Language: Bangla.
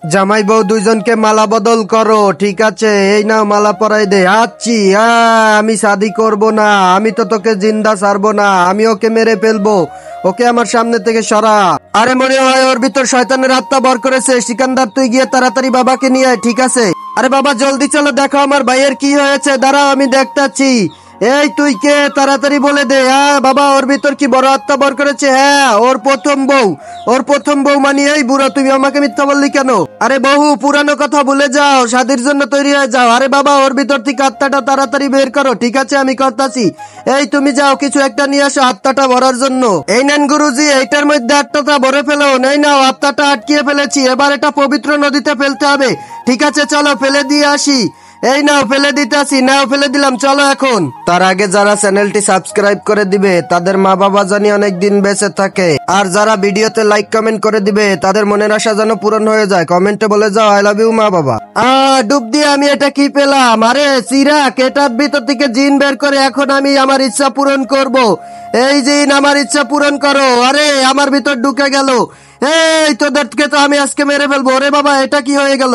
জামাই বউ দুইজনকে মালা বদল করো, ঠিক আছে? এই নাও মালা পরাই দে। আচ্ছি, আমি শাদি করব না, আমি তো তোকে জিন্দা ছাড়বো না, আমি ওকে মেরে ফেলবো। ওকে আমার সামনে থেকে সরা। আরে মনে হয় ওর ভিতর শয়তানের আত্মা ভর করেছে। সিকান্দার, তুই গিয়ে তাড়াতাড়ি বাবাকে নিয়ে আয়, ঠিক আছে? আরে বাবা জলদি চলো, দেখো আমার ভাইয়ের কি হয়েছে। দাঁড়াও, আমি দেখতাছি। এই তুই কে, তাড়াতাড়ি বলে দে। হ্যাঁ বাবা, ওর ভিতর কি বড় আত্মা ভর করেছে? হ্যাঁ, ওর প্রথম বউ। ওর প্রথম বউ মানে এই বুড়ো। তুমি আমাকে মিথ্যা বললি কেন? আরে বহু পুরানো কথা ভুলে যাও, শাদির জন্য তৈরি হয়ে যাও। আরে বাবা, ওর ভিতর থেকে আত্মাটা তাড়াতাড়ি বের করো, ঠিক আছে? আমি করতাছি। এই তুমি যাও, কিছু একটা নিয়ে আসো আত্মাটা ভরার জন্য। এই নেন গুরুজি, এইটার মধ্যে আত্মাটা ভরে ফেলো। নেই নাও, আত্মাটা আটকিয়ে ফেলেছি। এবার এটা পবিত্র নদীতে ফেলতে হবে, ঠিক আছে? চলো ফেলে দিয়ে আসি। এই নাও, ফেলে দিতে আসি। নাও, ফেলে দিলাম, চলো এখন। তার আগে যারা চ্যানেলটি সাবস্ক্রাইব করে দিবে তাদের মা বাবা জানি অনেক দিন বেঁচে থাকে, আর যারা ভিডিওতে লাইক কমেন্ট করে দিবে তাদের মনের আশা যেন পূরণ হয়ে যায়। কমেন্টে বলে যাও আই লাভ ইউ মা বাবা। ডুব দিয়ে আমি এটা কি পেলাম? আরে সিরাক, এটার ভিতর থেকে জিন বের করে এখন আমি আমার ইচ্ছা পূরণ করব। এই জিন, আমার ইচ্ছা পূরণ করো। আরে আমার ভিতর ঢুকে গেল। এই তোদেরকে তো আমি আজকে মেরে ফেলবো। ওরে বাবা, এটা কি হয়ে গেল?